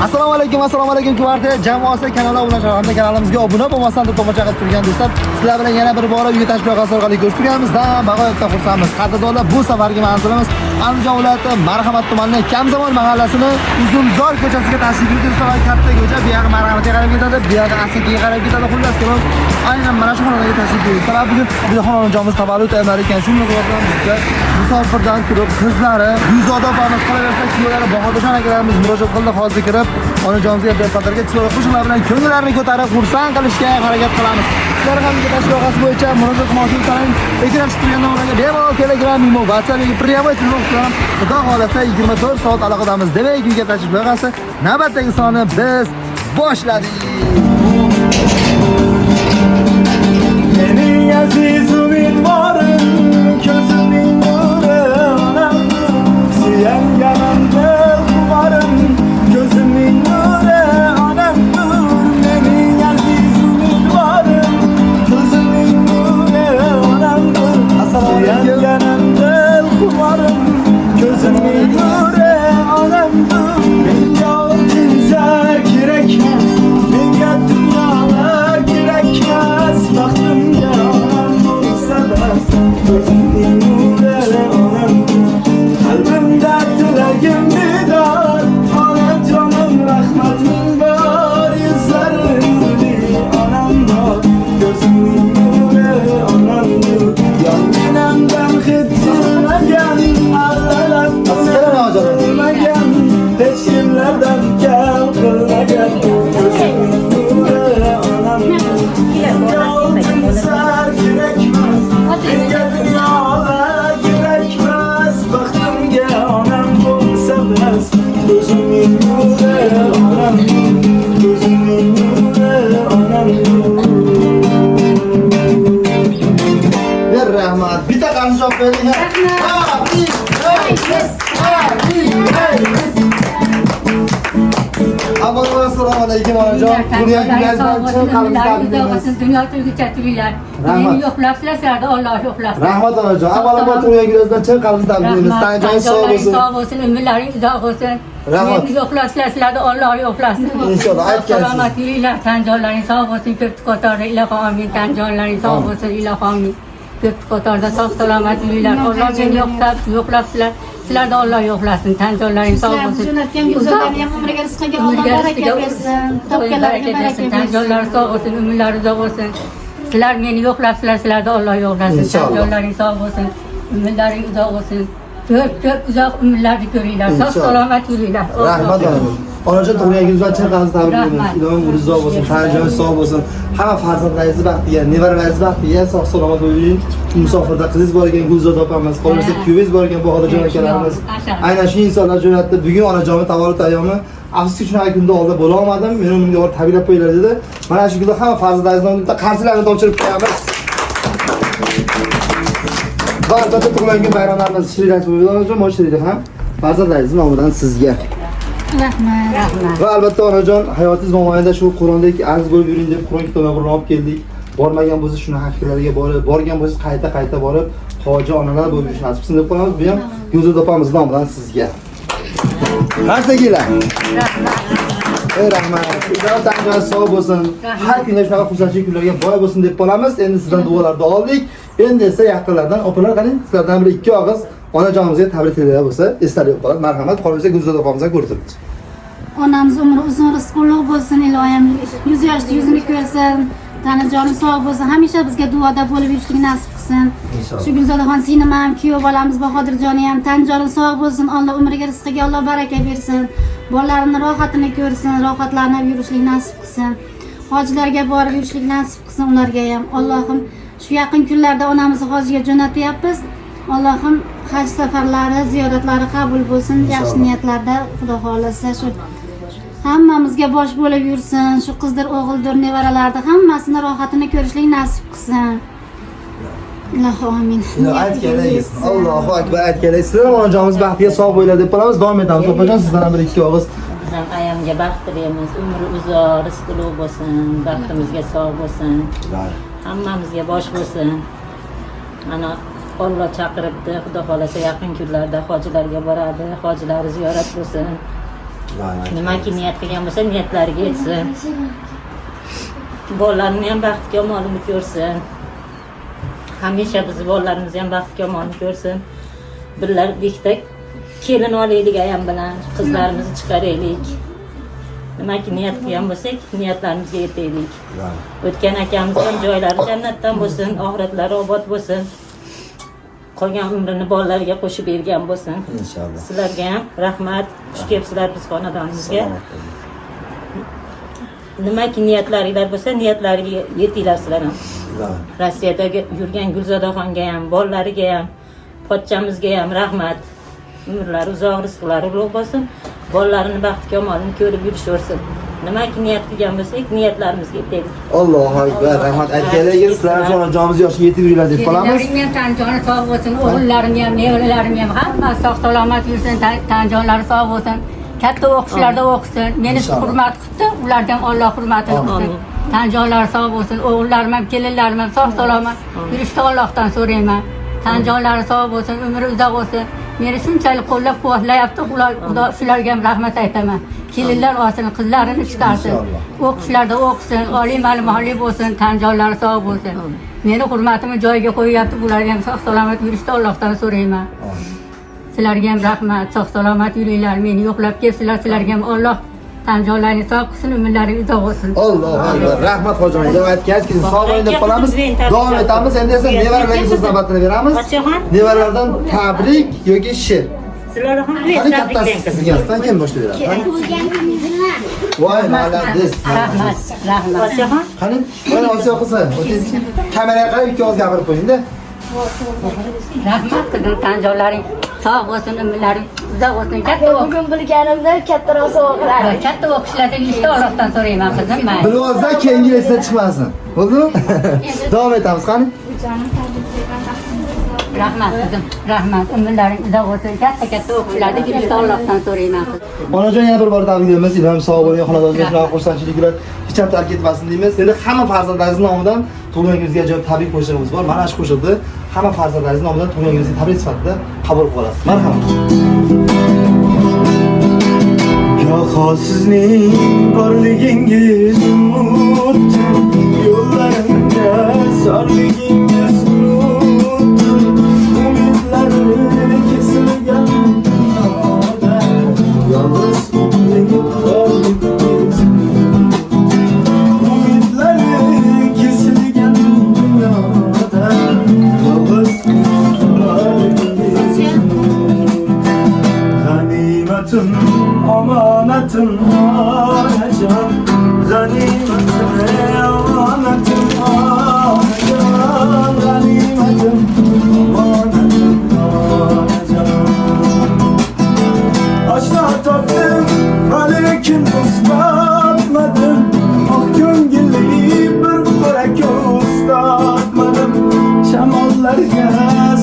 Assalomu alaykum kvartira jamoasi kanali bilan hamda kanalimizga obuna bo'lmasdan tomosha qilib turgan do'stlar, sizlar bilan yana bir bora uy tashviqoti orqali ko'rishganimizdan bag'oyatda xursandmiz. Qadrdonlar, bu safargi manzilimiz Andijon viloyati Marhamat tumanining Kamzamon mahallasini Uzunzor ko'chasiga tashrif buyurdingizlar. Katta ko'cha, bu yoq Marhamatga qarab ketadi, bu yoq Asakaga qarab ketadi. Xullas kelam, aynan mana shu xonaga tashrif buyurdingizlar. Bugun bu xonajomiz tavallud aylar ekan. Shunga bilan bizga musofirdan turib qizlari, yuzoda opamiz qolaversa, kuyovlari Bahodirjon akalarimiz murojaat qildi. Hozir kirib onajomizga dehqonlarga qo'shiqlar bilan ko'ngillarni ko'tarib xursand qilishga harakat qilamiz. Sizlar ham tashviqot bo'yicha murojaat qilmoqchi bo'lsangiz, ekran turgan nomerga bemalol Telegram, Imo, WhatsApp, private telefon Xudo xolasa 24 soat aloqadamiz. Demak, uyga tashrif buyurg'asi navbatdagi soni biz boshladik. Mening aziz umidvorim, ko'zimning nuri onam, suyanganimda xumorim, ko'zimning nuri onamdir. Mening aziz umidvorim, ko'zimning nuri onamdir, suyanganimda xumorim, ko'zimning nuri onamdir. Menga o'tinsa kerakmas, menga dunyolar kerakmas, baxtimga onam bo'lsa bas, ko'zimning nuri onamdir. Qalbimda tilagim bedor, onajonim rahmating bor, yuzlaring nurli onam bor, ko'zimning nuri onamdir. Yonginamdan hid qilmagan, allalar qilmagan, hech kimlardan kam qilmagan, ko'zimning nuri onamdir. Menga o'tinsa kerakmas, menga dunyolar kerakmas, baxtimga onam bo'lsa bas, ko'zimning nuri onamdir, ko'zimning nuri onamdir. Bir rahmat. Bitta qanjoq bering. Assalomu alaykum onajon. Dunyo gullardan qalbimizdan dunyo turgicha turinglar. Meni yo'qlashlardi, Alloh yo'qlasin. Rahmat onajon. Avvalambor dunyo gullardan chin qalbimizdan tilaymiz. Tanjoyingiz sog' bo'lsin. Sog' bo'lsin, umrlaring uzoq bo'lsin. Rahmat. Meni yo'qlashlardi, Alloh yo'qlasin. Inshaalloh aytgansiz. Salomat yuringlar, tanjonlaring sog' bo'lsin, ko'p qatorda ilohi amin. Tanjonlaring sog' bo'lsin, ilohi amin. Ko'p qatorda sog' salomat yuringlar. Alloh meni yo'qlashlar. Sizlarni Alloh yo'qlasin, tanjonlaring sog' bo'lsin. Jo'natgan go'zallarni ham umriga rizqiga Alloh baraka bersin. Topganlariga baraka bersin. Tanjonlari sog' bo'lsin, umrlari uzoq bo'lsin. Sizlar meni yo'qlabsizlar, sizlarni Alloh yo'qlasin. Tanjonlaring sog' bo'lsin, umrlaring uzoq bo'lsin. Ko'p uzoq umrlarni ko'ringlar. Sog' salomat yuringlar. Rahmat onajon. Onajon tug'ilganingiz bilan chin qalbimizdan tabriklaymiz. Ilohim umringiz uzoq bo'lsin, tanjoyingiz sog' bo'lsin. Hamma farzandlaringiz baxtiga, nevaralaringiz baxtiga sog' salomat bo'ling. Musofirda qizingiz bor ekan, Gulzod opamiz, qolmasa kuyovingiz bor ekan, Bahodirjon akalarimiz. Aynan shu insonlar jo'natdi. Bugun onajonning tavallud ayyomi. Afsuski shunaqa kunda oldi bo'la olmadim. Men unga borib tabriklab qo'yinglar dedi. Mana shu kunda hamma farzandlaringizni bitta qarzilarni topshirib qo'yamiz. Va albatta tug'ilgan bayramlarimiz shirinlik bo'ladi onajon, moshirida ham farzandlaringiz nomidan sizga. Rahmat. Va albatta onajon, hayotingiz mobaynida shu Qur'ondagi arz bo'lib yuring deb Qur'on kitobini olib keldik. Bormagan bo'lsa shuni haqiqatlarga borib, borgan bo'lsa qayta borib, hoji onalar bo'lib yurish nasib qilsin deb qo'yamiz. Bu ham Gulzod opamiz nomidan sizga. Qarsagilar. Rahmat. Ijobat tanjoyingiz sog' bo'lsin. Har kunda shunaqa xursandchilik kunlarga boy bo'lsin deb qolamiz. Endi sizdan duolarni oldik. Endi esa yaqinlardan, opalar qarang, sizlardan bir ikki og'iz onajonimizga tabriklar bo'lsa, esdalik qoladi. Marhamat, qolmasa Gulzod opamizga ko'rsatamiz. Onamiz umri uzun, rizqi ulug' bo'lsin, ilohim yuz yoshli yuzini ko'rsin. Tanajonim sog' bo'lsin, hamisha bizga duoda bo'lib yurishlik nasib qilsin. Shu Gulzodaxon singlim ham, kuyov bolamiz Bahodirjoni ham, tanjonim sog' bo'lsin. Alloh umriga, rizqiga Alloh baraka bersin. Bolalarini rohatini ko'rsin, rohatlanib yurishlik nasib qilsin. Hojilarga borib yurishlik nasib qilsin ularga ham. Allohim shu yaqin kunlarda onamizni hojiga jo'natyapmiz. Allohim haj safarlari, ziyoratlari qabul bo'lsin. Yaxshi niyatlarda Xudo xolasa shu hammamizga bosh bo'lib yursin. Shu qizdir, o'g'ildir, nevaralarni hammasini rohatini ko'rishlik nasib qilsin. Allohu amin. Aytganingiz. Allohu akbar aytganingiz. Sizlar onajonimiz baxtiga sog' bo'ladi deb qolamiz. Davom etamiz. Opajon sizdan bir ikki og'iz. Bizdan ayamga baxt tilaymiz. Umri uzoq, rizqi ulug' bo'lsin, baxtimizga sog' bo'lsin. Hammamizga bosh bo'lsin. Mana Alloh chaqiribdi. Xudo xolasa yaqin kunlarda hojilarga boradi. Hojilari ziyorat bo'lsin. Nimaki niyat qilgan bo'lsa niyatlariga yetsin. Bolalarni ham baxtga omonini ko'rsin. Hamisha bizni bolalarimiz ham baxtga omonini ko'rsin. Birgalikda kelin olaylik ayam bilan, qizlarimizni chiqaraylik. Nimaki niyat qilgan bo'lsak, niyatlarimizga yetaylik. O'tgan akamiz ham joylari jannatdan bo'lsin, oxiratlari obod bo'lsin. Qolgan umrini bolalarga qo'shib bergan bo'lsin. Inshaalloh. Sizlarga ham rahmat, xush kelibsizlar biz xonadonimizga. Nimaki niyatlaringlar bo'lsa, niyatlariga yetinglar sizlar ham. Rossiyadagi yurgan Gulzodaxonga ham, bolalariga ham, pochchamizga ham rahmat. Umrlari uzoq, rizqlari ulug' bo'lsin. Bolalarini baxtga omonini ko'rib yurishaversin. Nimaki niyat qilgan bo'lsak, niyatlarimizga yetaylik. Allohu akbar. Rahmat aytganlarga sizlar jonimiz yoshi yetib yuradi deb qolamiz. Kelinlarim ham tanjoni sog' bo'lsin, o'g'illarim ham, nevaralarim ham hammasi sog' salomat yursin, tanjonlari sog' bo'lsin. Katta o'qishlarda o'qisin. Meni hurmat qildi, ulardan Alloh hurmatini qilsin. Tanjonlari sog' bo'lsin, o'g'illarim ham, kelinlarim ham sog' salomat yurishni Allohdan so'rayman. Tanjonlari sog' bo'lsin, umri uzoq bo'lsin. Meni shunchalik qo'llab-quvvatlayapti, Xudo shularga ham rahmat aytaman. Kelinlar olsin, qizlarini chiqarsin. O'qishlarda o'qisin, oliy ma'lumotli bo'lsin, tanjonlari sog' bo'lsin. Meni hurmatimni joyiga qo'yyapti, bularga ham sog' salomat yurishni Allohdan so'rayman. Sizlarga ham rahmat, sog' salomat yuringlar. Meni yo'qlab kelibsizlar, sizlarga ham Alloh tanjonlaringiz sog' qilsin, umrlaringiz uzoq bo'lsin. Allohu akbar. Rahmat hojijon. Deb aytgansiz, sog' bo'ling deb qolamiz. Davom etamiz. Endi esa nevaralarga so'z navbatini beramiz. Nevaralardan tabrik yoki she'r. Sizlarga ham Qani kattasi sizga kim boshlaydi? Voy, malades. Rahmat, rahmat. Qani, voy Osiyo qilsa, o'tingiz kameraga qarab ikki oz gapirib qo'ying-da. Rahmat qildim, tanjonlaring sog' bo'lsin, umrlaring uzoq bo'lsin. Katta Bugun bilganimda kattaroq sovg'alar. katta o'qishlarda yurishni Allohdan so'rayman qizim. Bilvozda keyingi esdan chiqmasin. Bo'ldimi? Davom etamiz, qani? Rahmat qizim, rahmat. Umrlaring uzoq bo'lsin. Katta o'qishlarda yurishni Allohdan so'rayman qizim. Onajon yana bir bor tabriklaymiz. Ilohim sog' bo'ling, xonadoningizga shunaqa xursandchiliklar hech ham tark etmasin deymiz. Endi hamma farzandlaringiz nomidan tug'ilgan kuningizga ajoyib tabrik qo'shig'imiz bor. Mana shu qo'shiqni hamma farzandlaringiz nomidan tug'ilgan kuningizga tabrik sifatida qabul qilib olasiz. Marhamat. Goho sizning borligingiz unutdim, yo'llarimga zorligingiz unutdim, umidlarim kesilgan dunyoda, yolg'iz umring borligingiz umidlarim kesilgan dunyoda, yolg'iz borligingiz g'animatim amanatım anacan, ganimetim amanatım anacan, ganimetim amanatım anacan. Aşna tattım, aleyküm ıslatmadım, ah gönüllü bir börek ıslatmadım, şamallarga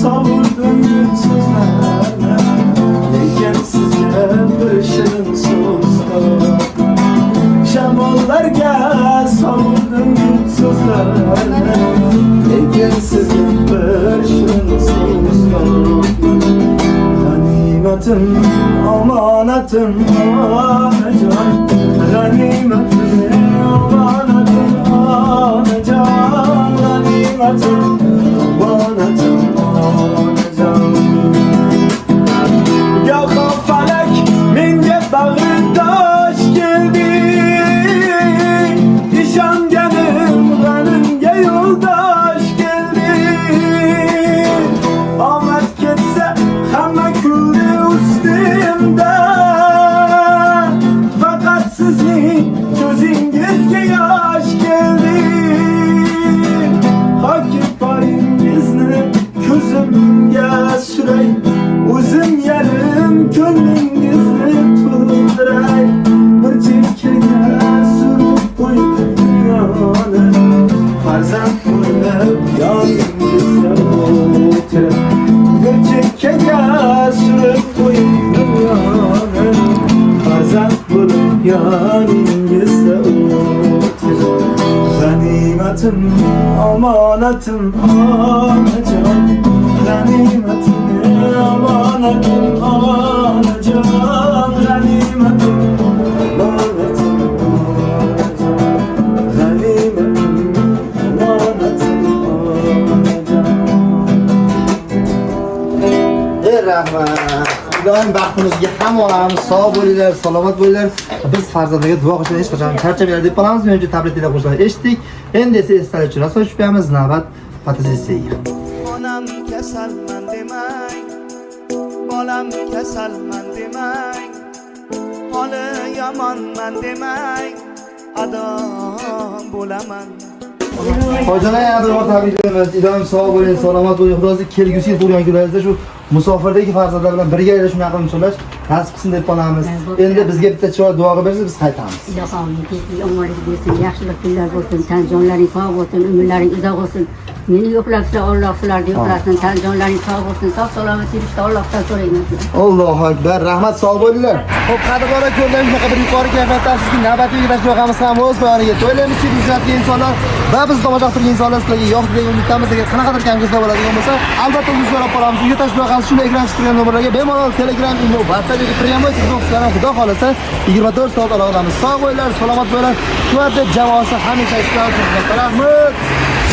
savurdum gül sözlerle, lekin sizga bir shirin so'zlar, shamollarga sovurdim gul so'zlarni, lekin sizga bir shirin so'zlar. G'animatim omonatim onajon, g'animatim omonatim onajon, g'animatim omonatim onajon. Goho falak menga bag'rdosh keldi, ishonganim g'animga yo'ldosh keldi. Omad ketsa hamma kuldi ustimda, faqat sizning ko'zingizga yosh keldi. Hoki poyingizni ko'zimga suray, o'zim yarim ko'nglingizni to'ldiray, bir chekkaga surib qo'yib dunyoni, farzand bo'lib yoningizda o'tirib, bir chekkaga surib qo'yib dunyoni, farzand bo'lib yoningizda o'tirib. G'animatim omonatim onajon, g'animatim omonatim onajon, g'animatim doim baxtimizga hammamiz sog' bo'linglar, salomat bo'linglar. Biz farzandlarga duo qilishdan hech qachon charchamaylar deb qolamiz. Men uchun tabriklar qo'shiladi. Eshitdik. Endi esa esdalik uchun rasul tushamiz. Navbat fotosessiyaga. Onam kasalman demang, bolam kasalman demang, holi yomonman demang, adam bo'laman. Hojilar yana bir bor tabriklaymiz. Iloyim sog' bo'ling, salomat bo'ling. Xudosi kelgusiga bo'lgan kunlaringizda shu musofardagi farzandlar bilan birga shunaqa qilib cho'lash nasib qilsin deb qolamiz. Endi bizga bitta chiroy duo qilib bersangiz biz qaytamiz. ilohim tinchlik omonlik bersin, yaxshilik kunlar bo'lsin, tan jonlaring sog' bo'lsin, umrlaring uzoq bo'lsin. Meni yo'qlabsizlar, Alloh sizlarni yo'qlasin, tan jonlaring sog' bo'lsin, sog' salomat yurishda Allohdan so'raymiz. Allohu akbar. Rahmat, sog' bo'linglar. Xo'p, qadrdonlar ko'rgan shunaqa bir yuqori kayfiyatdasizki, navbatdagi videolarimiz ham o'z poyoniga to'ylaymizki, bizlarga insonlar va biz tomosha qilgan insonlar sizlarga yoqdi degan umiddamiz. Agar qanaqadir kamchiliklar bo'ladigan bo'lsa, albatta bizni so'rab qolamiz. Uyga tashlab qo'yamiz. Shunday ekran chiqib turgan nomerlarga bemalol Telegram, imo, WhatsApp yoki prямой telefondan xudo xolasa 24 soat aloqamiz. Sog' bo'linglar, salomat bo'linglar. Quvvat jamoasi hamisha ishlab turibdi. Rahmat.